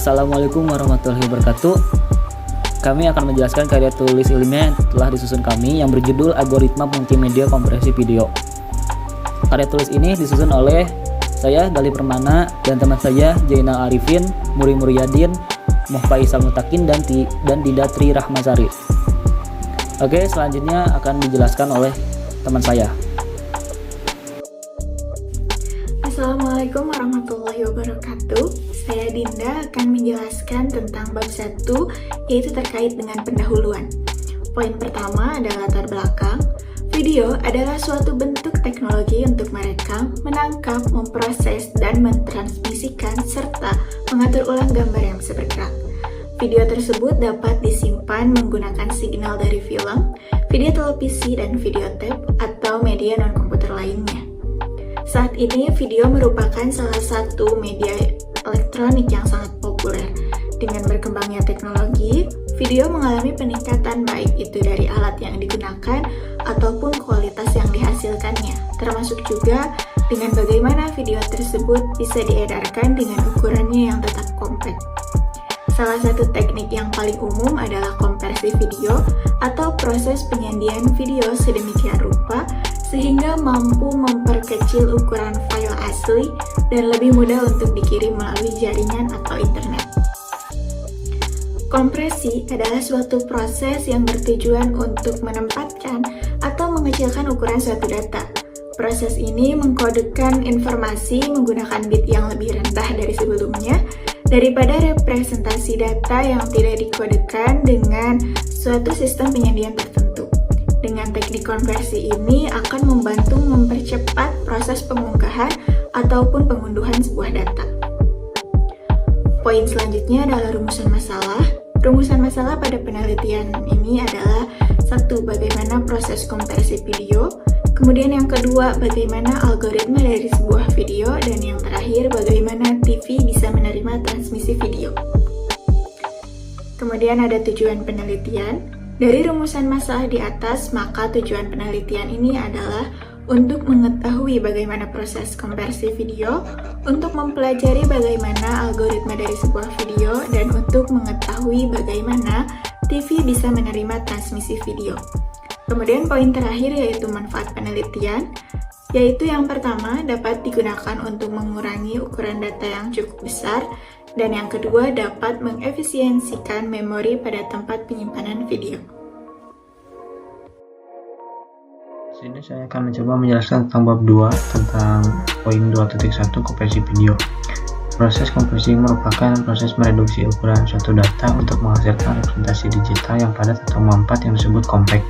Assalamualaikum warahmatullahi wabarakatuh. Kami akan menjelaskan karya tulis ilmiah yang telah disusun kami yang berjudul Algoritma Multimedia Kompresi Video. Karya tulis ini disusun oleh saya, Gali Permana, dan teman saya, Jainal Arifin, Muri Muryadin, Muhfaisal Mutakin, dan Didatri Rahmasari. Oke, selanjutnya akan dijelaskan oleh teman saya. Assalamualaikum warahmatullahi wabarakatuh. Saya Dinda akan menjelaskan tentang bab 1, yaitu terkait dengan pendahuluan. Poin pertama adalah latar belakang. Video adalah suatu bentuk teknologi untuk merekam, menangkap, memproses, dan mentransmisikan serta mengatur ulang gambar yang bisa bergerak. Video tersebut dapat disimpan menggunakan signal dari film, video televisi, dan video tape atau media non-komputer lainnya. Saat ini, video merupakan salah satu media elektronik yang sangat populer. Dengan berkembangnya teknologi, video mengalami peningkatan baik itu dari alat yang digunakan ataupun kualitas yang dihasilkannya, termasuk juga dengan bagaimana video tersebut bisa diedarkan dengan ukurannya yang tetap kompak. Salah satu teknik yang paling umum adalah kompresi video atau proses penyandian video sedemikian rupa sehingga mampu memperkecil ukuran file asli dan lebih mudah untuk dikirim melalui jaringan atau internet. Kompresi adalah suatu proses yang bertujuan untuk menempatkan atau mengecilkan ukuran suatu data. Proses ini mengkodekan informasi menggunakan bit yang lebih rendah dari sebelumnya daripada representasi data yang tidak dikodekan dengan suatu sistem penyandian tertentu. Dengan teknik konversi ini akan membantu mempercepat proses pengunggahan ataupun pengunduhan sebuah data. Poin selanjutnya adalah rumusan masalah. Rumusan masalah pada penelitian ini adalah 1. Bagaimana proses konversi video. Kemudian yang kedua, bagaimana algoritma dari sebuah video. Dan yang terakhir, bagaimana TV bisa menerima transmisi video. Kemudian ada tujuan penelitian. Dari rumusan masalah di atas, maka tujuan penelitian ini adalah untuk mengetahui bagaimana proses konversi video, untuk mempelajari bagaimana algoritma dari sebuah video, dan untuk mengetahui bagaimana TV bisa menerima transmisi video. Kemudian poin terakhir yaitu manfaat penelitian, yaitu yang pertama dapat digunakan untuk mengurangi ukuran data yang cukup besar, dan yang kedua dapat mengefisiensikan memori pada tempat penyimpanan video. Sini saya akan mencoba menjelaskan tentang bab 2 tentang poin 2.1 konversi video. Proses konversi merupakan proses mereduksi ukuran suatu data untuk menghasilkan representasi digital yang padat atau mempat yang disebut compact,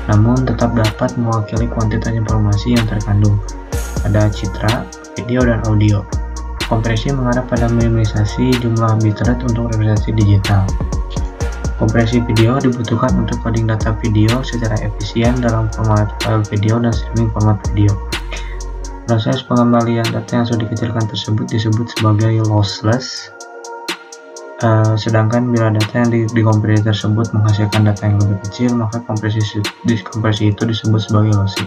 namun tetap dapat mewakili kuantitas informasi yang terkandung pada citra, video, dan audio. Kompresi mengarah pada minimalisasi jumlah bitrate untuk representasi digital. Kompresi video dibutuhkan untuk coding data video secara efisien dalam format file video dan streaming format video. Proses pengembalian data yang sudah dikecilkan tersebut disebut sebagai lossless, sedangkan bila data yang dikompresi tersebut menghasilkan data yang lebih kecil, maka kompresi itu disebut sebagai lossy.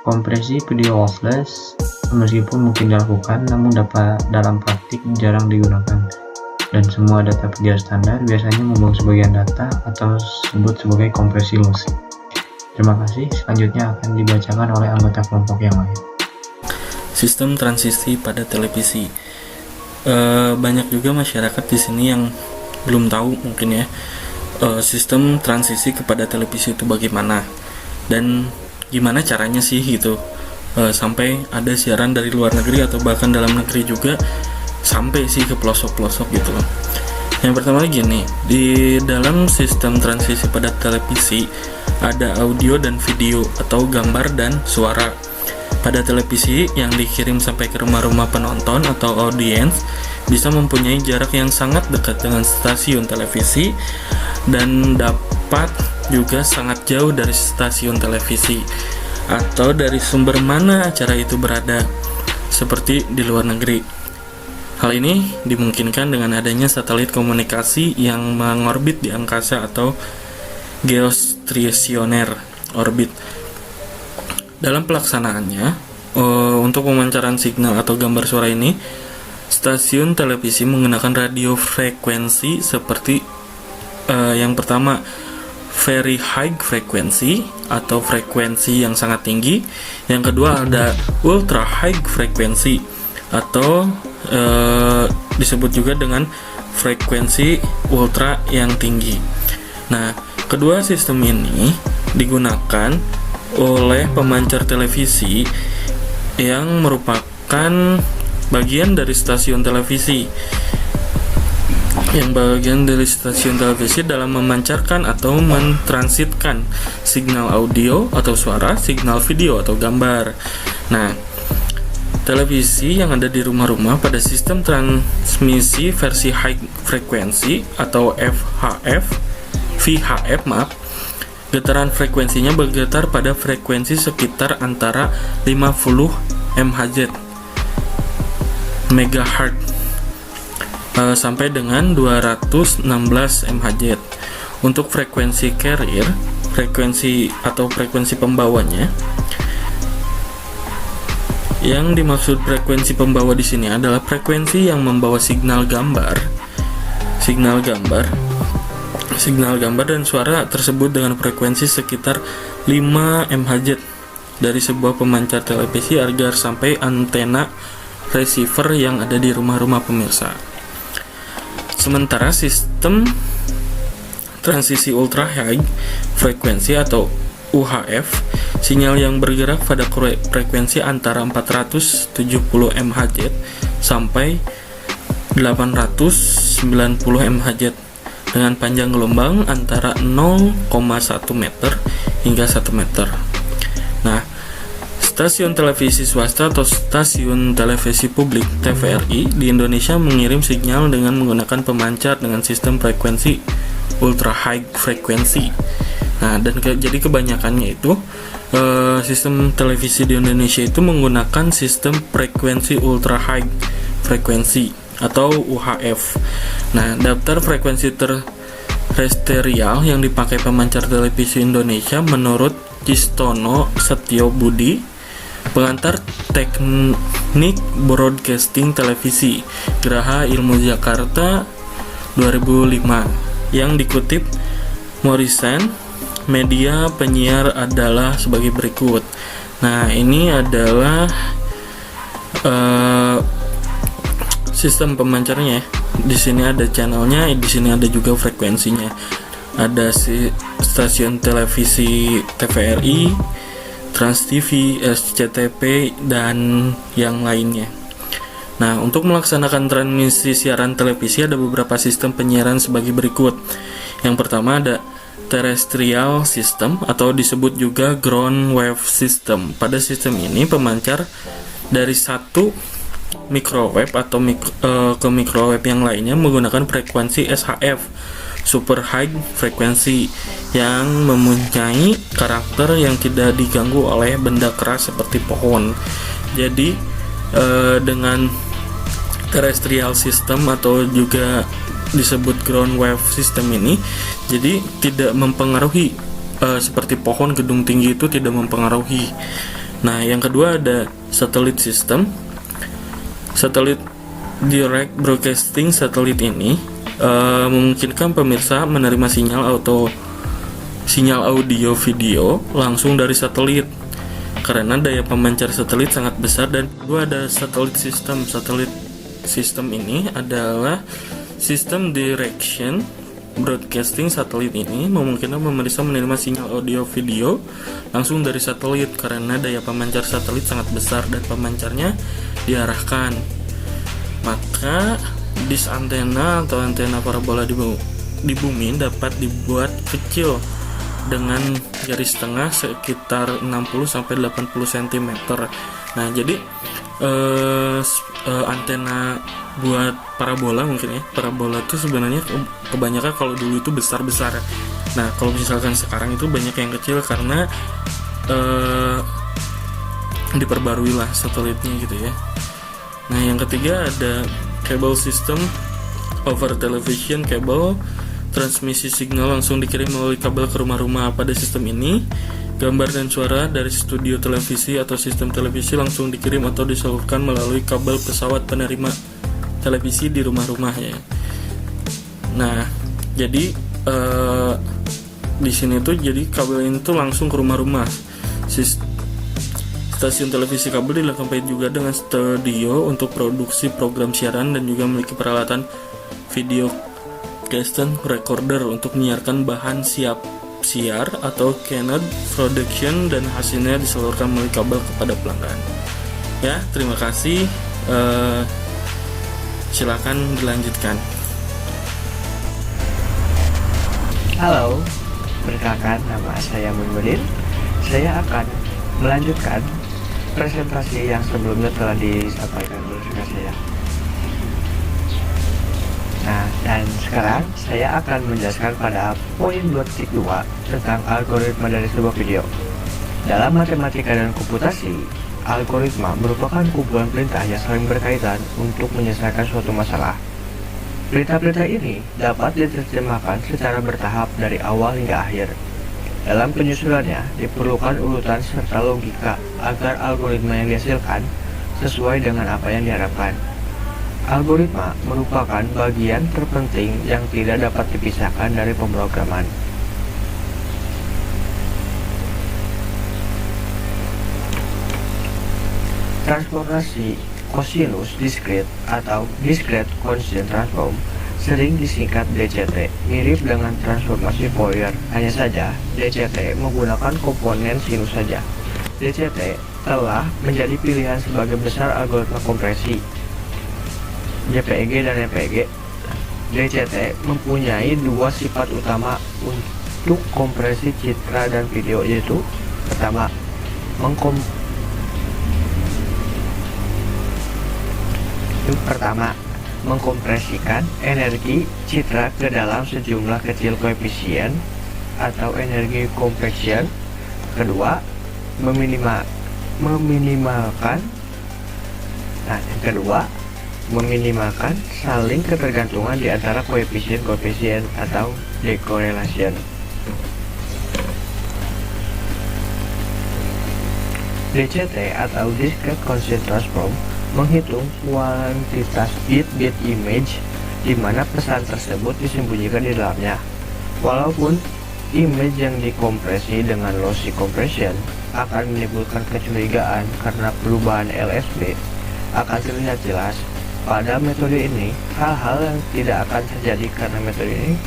Kompresi video lossless meskipun mungkin dilakukan, namun dalam praktik jarang digunakan, dan semua data video standar biasanya membuang sebagian data atau disebut sebagai kompresi lossy. Terima kasih. Selanjutnya akan dibacakan oleh anggota kelompok yang lain. Sistem transisi pada televisi. Banyak juga masyarakat di sini yang belum tahu mungkin ya sistem transisi kepada televisi itu bagaimana dan gimana caranya sih gitu. Sampai ada siaran dari luar negeri atau bahkan dalam negeri juga sampai sih ke pelosok-pelosok gitu loh. Yang pertama gini, di dalam sistem transisi pada televisi ada audio dan video atau gambar dan suara. Pada televisi yang dikirim sampai ke rumah-rumah penonton atau audiens bisa mempunyai jarak yang sangat dekat dengan stasiun televisi dan dapat juga sangat jauh dari stasiun televisi atau dari sumber mana acara itu berada, seperti di luar negeri. Hal ini dimungkinkan dengan adanya satelit komunikasi yang mengorbit di angkasa atau geostationary orbit. Dalam pelaksanaannya, untuk pemancaran signal atau gambar suara ini Stasiun televisi menggunakan radio frekuensi seperti yang pertama very high frequency atau frekuensi yang sangat tinggi. Yang kedua ada ultra high frequency atau disebut juga dengan frekuensi ultra yang tinggi. Nah, kedua sistem ini digunakan oleh pemancar televisi yang merupakan bagian dari stasiun televisi. Yang bagian dari stasiun televisi dalam memancarkan atau mentransitkan signal audio atau suara, signal video atau gambar. Nah, televisi yang ada di rumah-rumah pada sistem transmisi versi high frequency atau VHF, getaran frekuensinya bergetar pada frekuensi sekitar antara 50 MHz sampai dengan 216 MHz. Untuk frekuensi carrier, frekuensi pembawanya, yang dimaksud frekuensi pembawa di sini adalah frekuensi yang membawa signal gambar dan suara tersebut dengan frekuensi sekitar 5 MHz dari sebuah pemancar televisi agar sampai antena receiver yang ada di rumah-rumah pemirsa. Sementara sistem transisi ultra high frequency atau UHF, sinyal yang bergerak pada frekuensi antara 470 MHz sampai 890 MHz dengan panjang gelombang antara 0,1 meter hingga 1 meter. Nah, stasiun televisi swasta atau stasiun televisi publik TVRI di Indonesia mengirim sinyal dengan menggunakan pemancar dengan sistem frekuensi ultra high frequency. Nah, dan jadi kebanyakannya itu sistem televisi di Indonesia itu menggunakan sistem frekuensi ultra high frequency atau UHF. Nah, daftar frekuensi terestrial yang dipakai pemancar televisi Indonesia menurut Cistono Setio Budi, pengantar teknik broadcasting televisi, Geraha Ilmu Jakarta 2005, yang dikutip Morrison media penyiar adalah sebagai berikut. Nah, ini adalah sistem pemancarnya. Di sini ada channelnya, di sini ada juga frekuensinya. Ada stasiun televisi TVRI, Trans TV, SCTV, dan yang lainnya. Nah, untuk melaksanakan transmisi siaran televisi ada beberapa sistem penyiaran sebagai berikut. Yang pertama ada terrestrial system atau disebut juga ground wave system. Pada sistem ini pemancar dari satu microwave atau ke microwave yang lainnya menggunakan frekuensi SHF, super high frequency, yang mempunyai karakter yang tidak diganggu oleh benda keras seperti pohon. Jadi dengan terrestrial system atau juga disebut ground wave system ini, jadi tidak mempengaruhi seperti pohon, gedung tinggi itu tidak mempengaruhi. Nah, yang kedua ada satellite system. Satelit direct broadcasting satelit ini memungkinkan pemirsa menerima sinyal audio video langsung dari satelit karena daya pemancar satelit sangat besar. Dan kedua ada satelit system. Satelit system ini adalah sistem direction broadcasting satelit ini memungkinkan pemirsa menerima sinyal audio video langsung dari satelit karena daya pemancar satelit sangat besar dan pemancarnya diarahkan. Maka disk antena atau antena parabola di bumi dapat dibuat kecil dengan garis tengah sekitar 60-80 cm. Nah, jadi antena buat parabola mungkin ya, parabola itu sebenarnya kebanyakan kalau dulu itu besar-besar. Nah, kalau misalkan sekarang itu banyak yang kecil karena diperbarui lah satelitnya gitu ya. Nah, yang ketiga ada cable system over television cable. Transmisi signal langsung dikirim melalui kabel ke rumah-rumah. Pada sistem ini, gambar dan suara dari studio televisi atau sistem televisi langsung dikirim atau disalurkan melalui kabel pesawat penerima televisi di rumah-rumah ya. Nah, jadi di sini tuh jadi kabel ini tuh langsung ke rumah-rumah. Stasiun televisi kabel dilengkapi juga dengan studio untuk produksi program siaran dan juga memiliki peralatan video casting recorder untuk menyiarkan bahan siar atau canned production, dan hasilnya disalurkan melalui kabel kepada pelanggan. Ya, terima kasih. Silakan dilanjutkan. Halo, perkenalkan nama saya Munmudir. Saya akan melanjutkan presentasi yang sebelumnya telah disampaikan oleh rekan saya. Nah, dan sekarang saya akan menjelaskan pada poin 2.2 tentang algoritma dari sebuah video. Dalam matematika dan komputasi, algoritma merupakan kumpulan perintah yang saling berkaitan untuk menyelesaikan suatu masalah. Perintah-perintah ini dapat diterjemahkan secara bertahap dari awal hingga akhir. Dalam penyusunannya, diperlukan urutan serta logika agar algoritma yang dihasilkan sesuai dengan apa yang diharapkan. Algoritma merupakan bagian terpenting yang tidak dapat dipisahkan dari pemrograman. Transformasi cosinus discrete atau discrete constant transform sering disingkat DCT, mirip dengan transformasi Fourier. Hanya saja, DCT menggunakan komponen sinus saja. DCT telah menjadi pilihan sebagai besar algoritma kompresi JPEG dan MPEG. DCT mempunyai dua sifat utama untuk kompresi citra dan video, yaitu pertama, mengkompresikan energi citra ke dalam sejumlah kecil koefisien atau energi compaction. Kedua, meminimalkan saling ketergantungan di antara koefisien atau decorrelation. DCT atau discrete constant transform menghitung kuantitas bit image di mana pesan tersebut disembunyikan di dalamnya. Walaupun image yang dikompresi dengan lossy compression akan menimbulkan kecurigaan karena perubahan LSB akan terlihat jelas pada metode ini, hal-hal yang tidak akan terjadi karena metode ini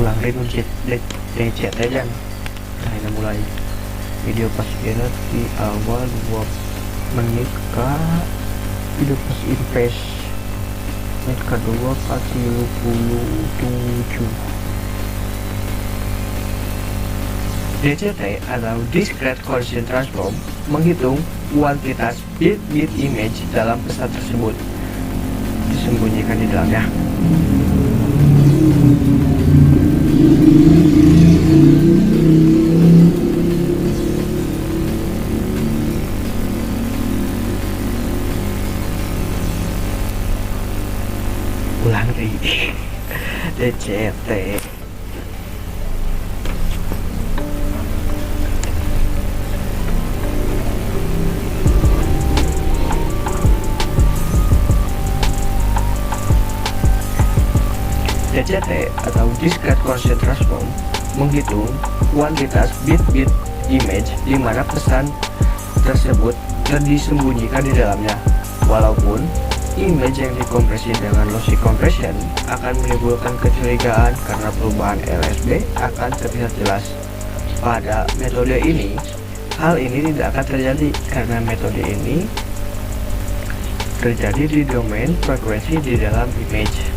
ulang renuncit DCT dan akhirnya mulai video pas kira di awal 2 menit ke video pas invest menit kedua ke 37. DCT atau discrete constant transform menghitung kuantitas bit image dalam pesan tersebut disembunyikan di dalamnya. Ulang lagi DCT. DCT atau discrete constant transform menghitung kuantitas bit image di mana pesan tersebut disembunyikan di dalamnya. Walaupun image yang dikompresi dengan lossy compression akan menimbulkan kecurigaan karena perubahan LSB akan terlihat jelas pada metode ini. Hal ini tidak akan terjadi karena metode ini terjadi di domain frekuensi di dalam image.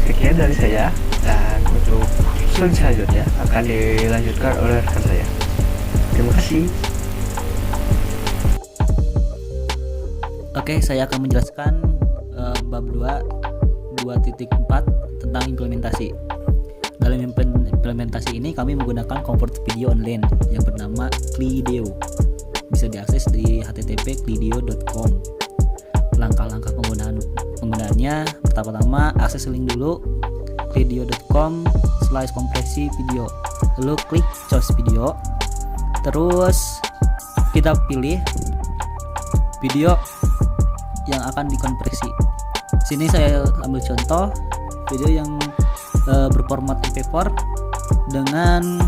Sekian dari saya, dan untuk slide selanjutnya akan dilanjutkan oleh rekan saya. Terima kasih. Oke, saya akan menjelaskan bab 2.4 tentang implementasi. Dalam implementasi ini kami menggunakan convert video online yang bernama Klideo. Bisa diakses di http://klideo.com. Langkah-langkah penggunaannya, pertama-tama akses link dulu klideo.com/kompresi video. Lalu klik choose video. Terus kita pilih video yang akan dikompresi. Sini saya ambil contoh video yang berformat MP4 dengan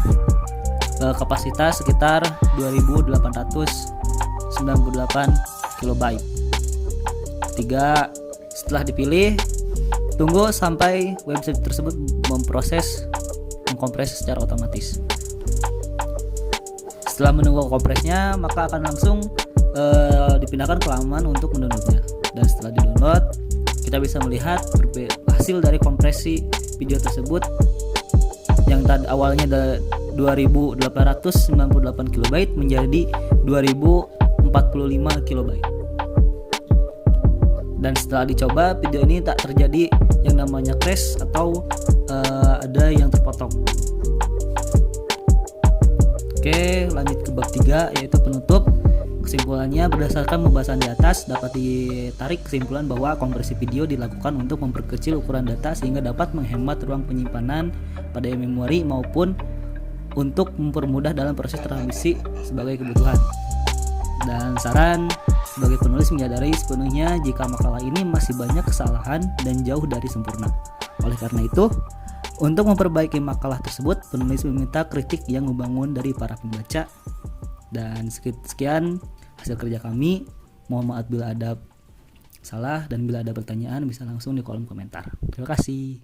kapasitas sekitar 2898 KB. Setelah dipilih, tunggu sampai website tersebut mengkompres secara otomatis. Setelah menunggu kompresnya, maka akan langsung dipindahkan ke laman untuk mendownloadnya. Dan setelah di-download, kita bisa melihat hasil dari kompresi video tersebut yang awalnya 2898 KB menjadi 2045 KB. Dan setelah dicoba, video ini tak terjadi yang namanya crash atau ada yang terpotong. Oke, lanjut ke bab 3, yaitu penutup. Kesimpulannya, berdasarkan pembahasan di atas dapat ditarik kesimpulan bahwa kompresi video dilakukan untuk memperkecil ukuran data sehingga dapat menghemat ruang penyimpanan pada memori maupun untuk mempermudah dalam proses transmisi sebagai kebutuhan. Dan saran, sebagai penulis menyadari sepenuhnya jika makalah ini masih banyak kesalahan dan jauh dari sempurna. Oleh karena itu, untuk memperbaiki makalah tersebut, penulis meminta kritik yang membangun dari para pembaca. Dan sekian hasil kerja kami. Mohon maaf bila ada salah, dan bila ada pertanyaan bisa langsung di kolom komentar. Terima kasih.